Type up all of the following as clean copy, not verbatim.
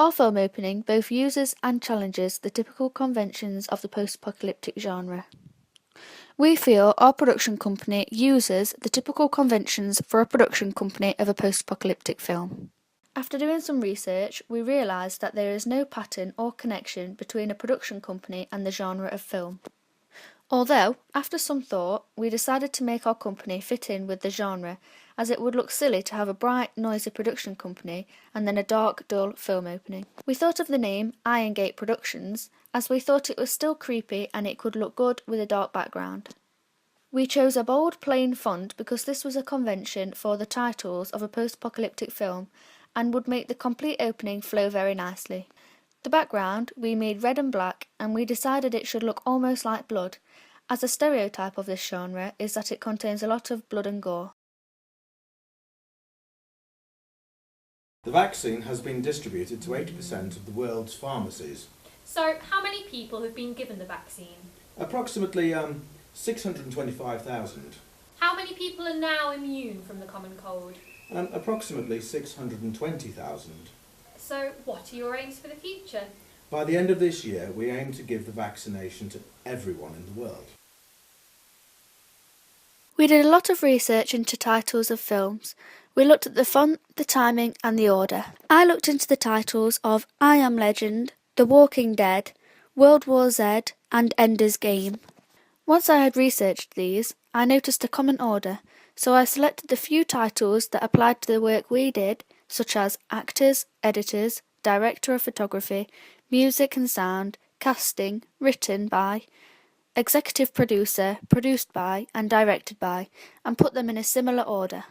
Our film opening both uses and challenges the typical conventions of the post-apocalyptic genre. We feel our production company uses the typical conventions for a production company of a post-apocalyptic film. After doing some research, we realised that there is no pattern or connection between a production company and the genre of film. Although, after some thought, we decided to make our company fit in with the genre, as it would look silly to have a bright, noisy production company and then a dark, dull film opening. We thought of the name Iron Gate Productions, as we thought it was still creepy and it could look good with a dark background. We chose a bold, plain font because this was a convention for the titles of a post-apocalyptic film and would make the complete opening flow very nicely. The background we made red and black, and we decided it should look almost like blood, as a stereotype of this genre is that it contains a lot of blood and gore. The vaccine has been distributed to 80% of the world's pharmacies. So, how many people have been given the vaccine? Approximately 625,000. How many people are now immune from the common cold? Approximately 620,000. So, what are your aims for the future? By the end of this year, we aim to give the vaccination to everyone in the world. We did a lot of research into titles of films. We looked at the font, the timing and the order. I looked into the titles of I Am Legend, The Walking Dead, World War Z and Ender's Game. Once I had researched these, I noticed a common order, so I selected the few titles that applied to the work we did, such as actors, editors, director of photography, music and sound, casting, written by, executive producer, produced by and directed by, and put them in a similar order.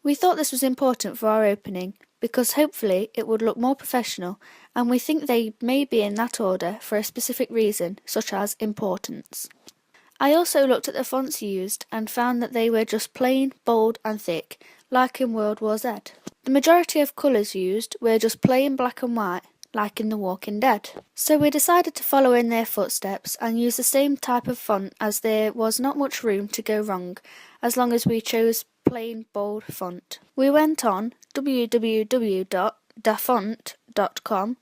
We thought this was important for our opening because hopefully it would look more professional, and we think they may be in that order for a specific reason, such as importance. I also looked at the fonts used and found that they were just plain, bold and thick, like in World War Z. The majority of colours used were just plain black and white, like in The Walking Dead. So we decided to follow in their footsteps and use the same type of font, as there was not much room to go wrong, as long as we chose plain bold font. We went on www.dafont.com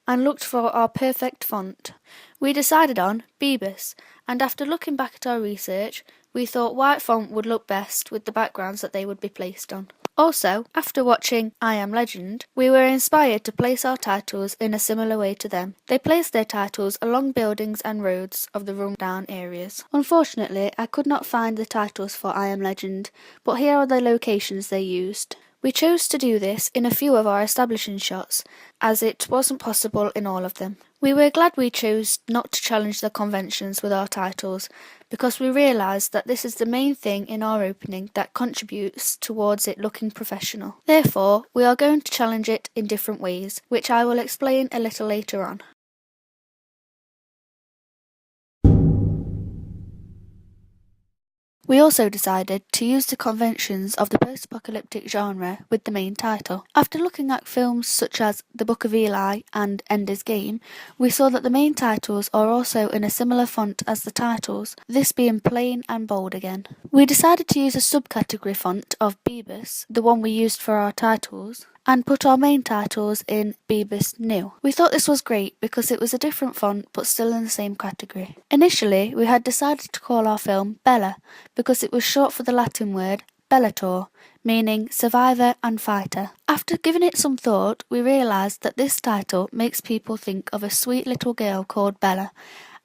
and looked for our perfect font. We decided on Bebus, and after looking back at our research, we thought white font would look best with the backgrounds that they would be placed on. Also, after watching I Am Legend, we were inspired to place our titles in a similar way to them. They placed their titles along buildings and roads of the run-down areas. Unfortunately, I could not find the titles for I Am Legend, but here are the locations they used. We chose to do this in a few of our establishing shots, as it wasn't possible in all of them. We were glad we chose not to challenge the conventions with our titles, because we realised that this is the main thing in our opening that contributes towards it looking professional. Therefore, we are going to challenge it in different ways, which I will explain a little later on. We also decided to use the conventions of the post-apocalyptic genre with the main title. After looking at films such as The Book of Eli and Ender's Game, we saw that the main titles are also in a similar font as the titles, this being plain and bold again. We decided to use a subcategory font of Bebus, the one we used for our titles, and put our main titles in Bebus New. We thought this was great because it was a different font but still in the same category. Initially, we had decided to call our film Bella because it was short for the Latin word Bellator, meaning survivor and fighter. After giving it some thought, we realised that this title makes people think of a sweet little girl called Bella,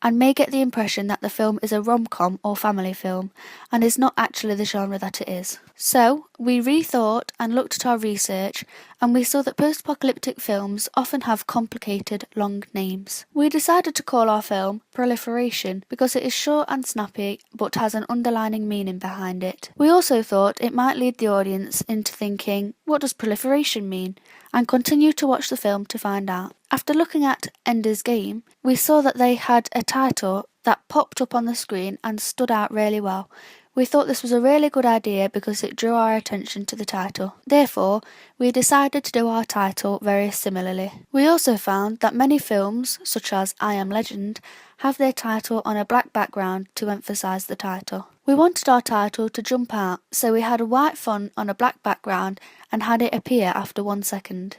and may get the impression that the film is a rom-com or family film, and is not actually the genre that it is. So, we rethought and looked at our research, and we saw that post-apocalyptic films often have complicated, long names. We decided to call our film Proliferation because it is short and snappy, but has an underlining meaning behind it. We also thought it might lead the audience into thinking, what does proliferation mean? And continue to watch the film to find out. After looking at Ender's Game, we saw that they had a title that popped up on the screen and stood out really well. We thought this was a really good idea because it drew our attention to the title. Therefore, we decided to do our title very similarly. We also found that many films, such as I Am Legend, have their title on a black background to emphasise the title. We wanted our title to jump out, so we had a white font on a black background and had it appear after 1 second.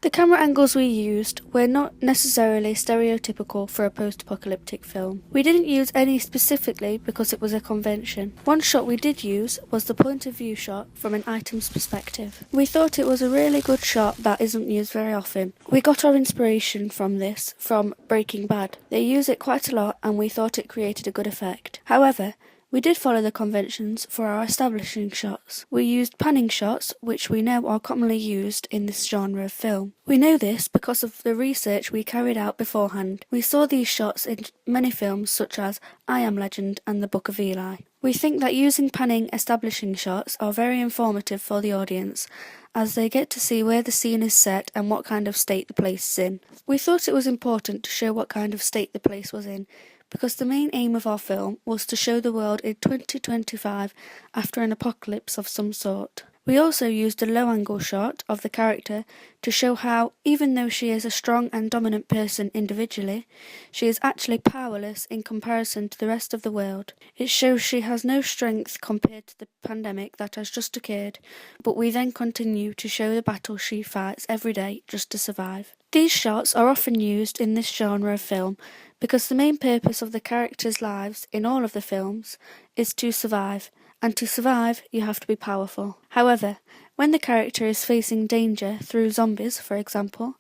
The camera angles we used were not necessarily stereotypical for a post-apocalyptic film. We didn't use any specifically because it was a convention. One shot we did use was the point of view shot from an item's perspective. We thought it was a really good shot that isn't used very often. We got our inspiration from this from Breaking Bad. They use it quite a lot and we thought it created a good effect. However, we did follow the conventions for our establishing shots. We used panning shots, which we know are commonly used in this genre of film. We know this because of the research we carried out beforehand. We saw these shots in many films such as I Am Legend and The Book of Eli. We think that using panning establishing shots are very informative for the audience, as they get to see where the scene is set and what kind of state the place is in. We thought it was important to show what kind of state the place was in, because the main aim of our film was to show the world in 2025 after an apocalypse of some sort. We also used a low-angle shot of the character to show how, even though she is a strong and dominant person individually, she is actually powerless in comparison to the rest of the world. It shows she has no strength compared to the pandemic that has just occurred, but we then continue to show the battle she fights every day just to survive. These shots are often used in this genre of film because the main purpose of the characters' lives in all of the films is to survive, and to survive you have to be powerful. However, when the character is facing danger through zombies, for example,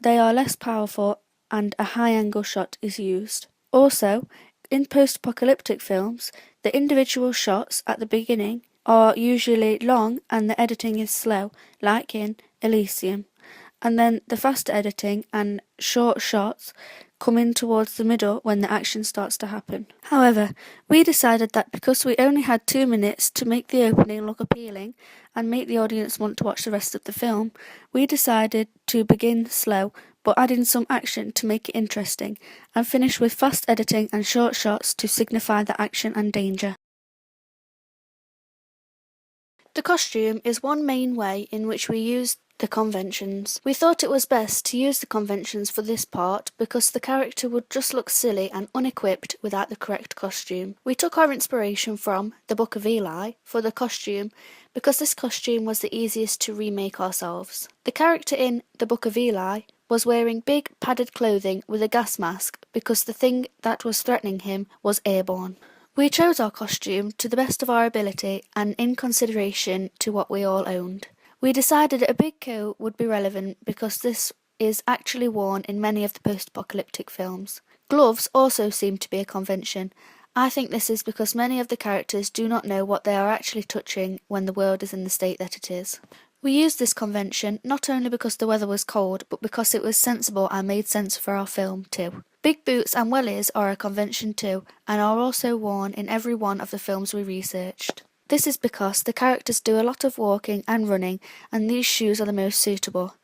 they are less powerful and a high-angle shot is used. Also, in post-apocalyptic films, the individual shots at the beginning are usually long and the editing is slow, like in Elysium. And then the faster editing and short shots come in towards the middle when the action starts to happen. However, we decided that because we only had 2 minutes to make the opening look appealing and make the audience want to watch the rest of the film, we decided to begin slow but add in some action to make it interesting and finish with fast editing and short shots to signify the action and danger. The costume is one main way in which we used the conventions. We thought it was best to use the conventions for this part because the character would just look silly and unequipped without the correct costume. We took our inspiration from The Book of Eli for the costume because this costume was the easiest to remake ourselves. The character in The Book of Eli was wearing big padded clothing with a gas mask because the thing that was threatening him was airborne. We chose our costume to the best of our ability and in consideration to what we all owned. We decided a big coat would be relevant because this is actually worn in many of the post-apocalyptic films. Gloves also seem to be a convention. I think this is because many of the characters do not know what they are actually touching when the world is in the state that it is. We used this convention not only because the weather was cold, but because it was sensible and made sense for our film too. Big boots and wellies are a convention too, and are also worn in every one of the films we researched. This is because the characters do a lot of walking and running, and these shoes are the most suitable.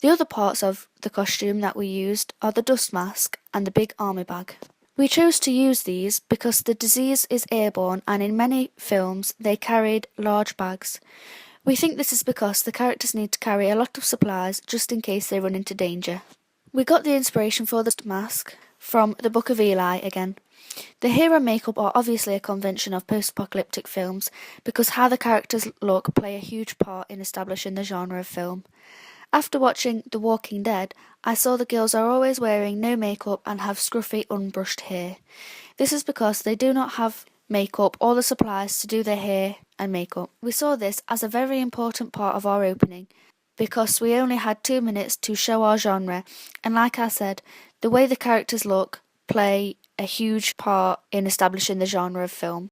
The other parts of the costume that we used are the dust mask and the big army bag. We chose to use these because the disease is airborne and in many films they carried large bags. We think this is because the characters need to carry a lot of supplies just in case they run into danger. We got the inspiration for the mask from The Book of Eli again. The hair and makeup are obviously a convention of post-apocalyptic films because how the characters look play a huge part in establishing the genre of film. After watching The Walking Dead, I saw the girls are always wearing no makeup and have scruffy, unbrushed hair. This is because they do not have makeup or the supplies to do their hair and makeup. We saw this as a very important part of our opening because we only had 2 minutes to show our genre, and like I said, the way the characters look play a huge part in establishing the genre of film.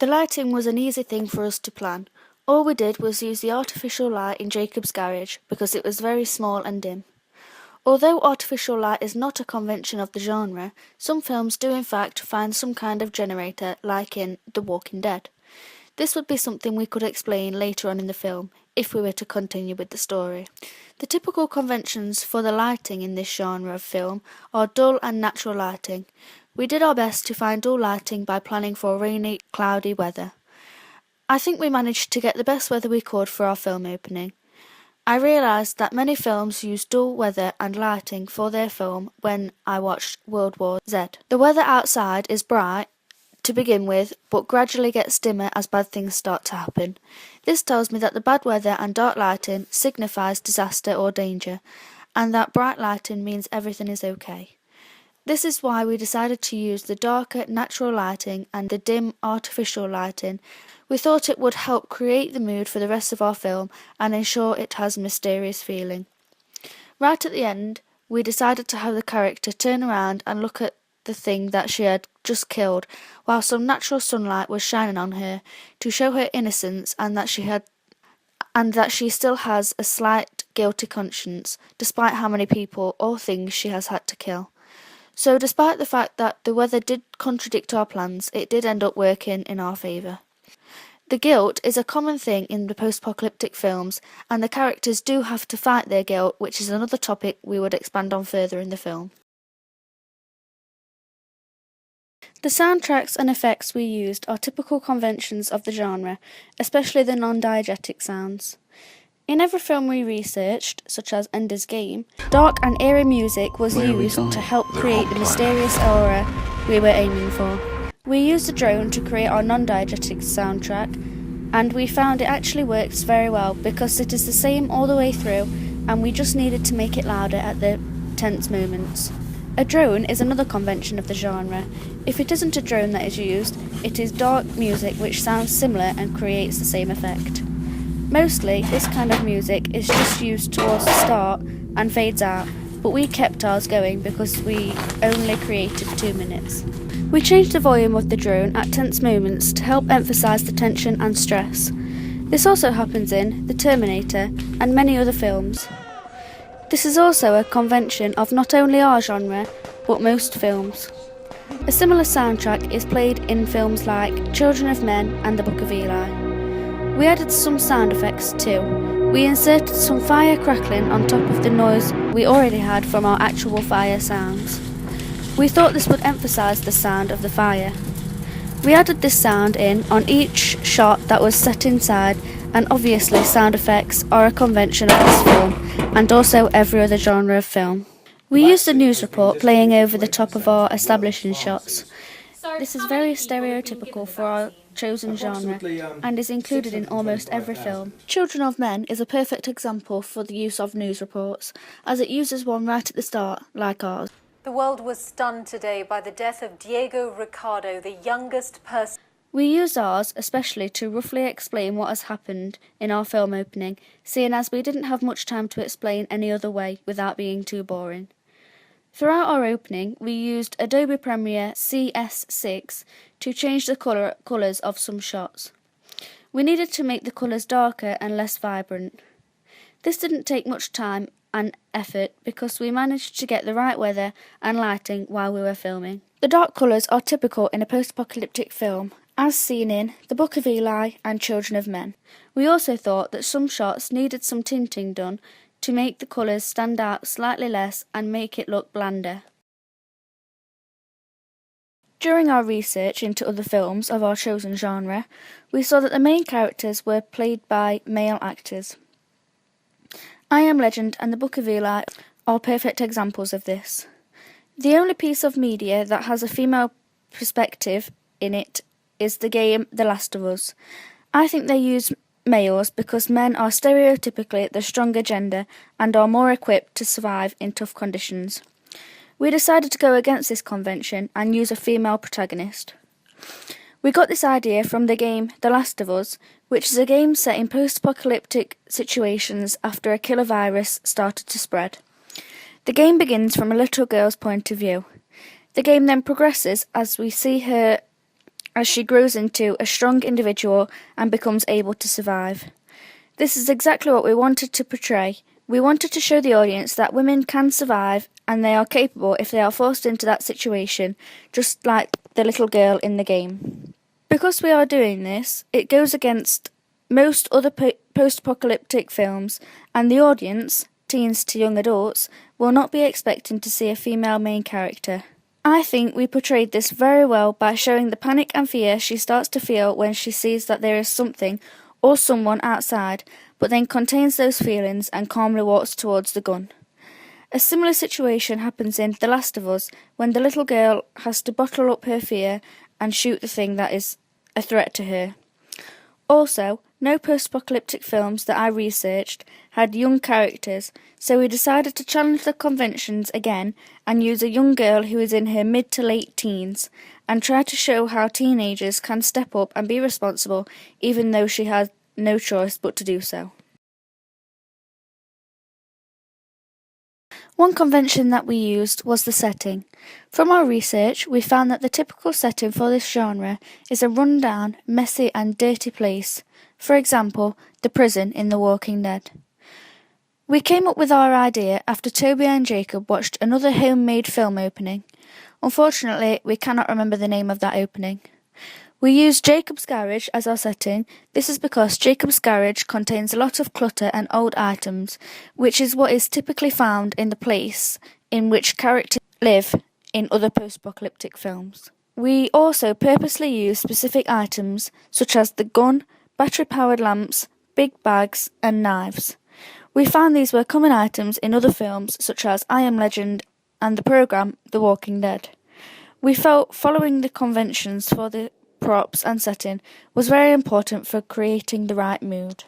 The lighting was an easy thing for us to plan. All we did was use the artificial light in Jacob's garage because it was very small and dim. Although artificial light is not a convention of the genre, some films do in fact find some kind of generator like in The Walking Dead. This would be something we could explain later on in the film, if we were to continue with the story. The typical conventions for the lighting in this genre of film are dull and natural lighting. We did our best to find dull lighting by planning for rainy, cloudy weather. I think we managed to get the best weather we could for our film opening. I realised that many films use dull weather and lighting for their film when I watched World War Z. The weather outside is bright, to begin with, but gradually gets dimmer as bad things start to happen. This tells me that the bad weather and dark lighting signifies disaster or danger, and that bright lighting means everything is okay. This is why we decided to use the darker natural lighting and the dim artificial lighting. We thought it would help create the mood for the rest of our film and ensure it has a mysterious feeling. Right at the end, we decided to have the character turn around and look at the thing that she had just killed, while some natural sunlight was shining on her to show her innocence and that she still has a slight guilty conscience, despite how many people or things she has had to kill. So despite the fact that the weather did contradict our plans, it did end up working in our favour. The guilt is a common thing in the post-apocalyptic films, and the characters do have to fight their guilt, which is another topic we would expand on further in the film. The soundtracks and effects we used are typical conventions of the genre, especially the non-diegetic sounds. In every film we researched, such as Ender's Game, dark and eerie music was used to help create the mysterious aura we were aiming for. We used a drone to create our non-diegetic soundtrack, and we found it actually works very well because it is the same all the way through, and we just needed to make it louder at the tense moments. A drone is another convention of the genre. If it isn't a drone that is used, it is dark music which sounds similar and creates the same effect. Mostly, this kind of music is just used towards the start and fades out, but we kept ours going because we only created 2 minutes. We changed the volume of the drone at tense moments to help emphasise the tension and stress. This also happens in The Terminator and many other films. This is also a convention of not only our genre, but most films. A similar soundtrack is played in films like Children of Men and The Book of Eli. We added some sound effects too. We inserted some fire crackling on top of the noise we already had from our actual fire sounds. We thought this would emphasise the sound of the fire. We added this sound in on each shot that was set inside, and obviously sound effects are a convention of this film, and also every other genre of film. We used a news report playing over the top of our establishing shots. So This is how very many people have been stereotypical given for our vaccine? chosen genre, Approximately, and is included in almost every 625,000. film. Children of Men is a perfect example for the use of news reports, as it uses one right at the start, like ours. The world was stunned today by the death of Diego Ricardo, the youngest person. We used ours especially to roughly explain what has happened in our film opening, seeing as we didn't have much time to explain any other way without being too boring. Throughout our opening, we used Adobe Premiere CS6 to change the colours of some shots. We needed to make the colours darker and less vibrant. This didn't take much time and effort because we managed to get the right weather and lighting while we were filming. The dark colours are typical in a post-apocalyptic film, as seen in The Book of Eli and Children of Men. We also thought that some shots needed some tinting done to make the colours stand out slightly less and make it look blander. During our research into other films of our chosen genre, we saw that the main characters were played by male actors. I Am Legend and The Book of Eli are perfect examples of this. The only piece of media that has a female perspective in it is the game The Last of Us. I think they use males because men are stereotypically the stronger gender and are more equipped to survive in tough conditions. We decided to go against this convention and use a female protagonist. We got this idea from the game The Last of Us, which is a game set in post-apocalyptic situations after a killer virus started to spread. The game begins from a little girl's point of view. The game then progresses as we see her as she grows into a strong individual and becomes able to survive. This is exactly what we wanted to portray. We wanted to show the audience that women can survive and they are capable if they are forced into that situation, just like the little girl in the game. Because we are doing this, it goes against most other post-apocalyptic films, and the audience, teens to young adults, will not be expecting to see a female main character. I think we portrayed this very well by showing the panic and fear she starts to feel when she sees that there is something or someone outside, but then contains those feelings and calmly walks towards the gun. A similar situation happens in The Last of Us when the little girl has to bottle up her fear and shoot the thing that is a threat to her. Also, no post-apocalyptic films that I researched had young characters, so we decided to challenge the conventions again and use a young girl who is in her mid to late teens and try to show how teenagers can step up and be responsible even though she has no choice but to do so. One convention that we used was the setting. From our research, we found that the typical setting for this genre is a run-down, messy and dirty place. For example, the prison in The Walking Dead. We came up with our idea after Toby and Jacob watched another homemade film opening. Unfortunately, we cannot remember the name of that opening. We used Jacob's garage as our setting. This is because Jacob's garage contains a lot of clutter and old items, which is what is typically found in the place in which characters live in other post-apocalyptic films. We also purposely used specific items such as the gun, battery-powered lamps, big bags and knives. We found these were common items in other films such as I Am Legend and the programme The Walking Dead. We felt following the conventions for the props and setting was very important for creating the right mood.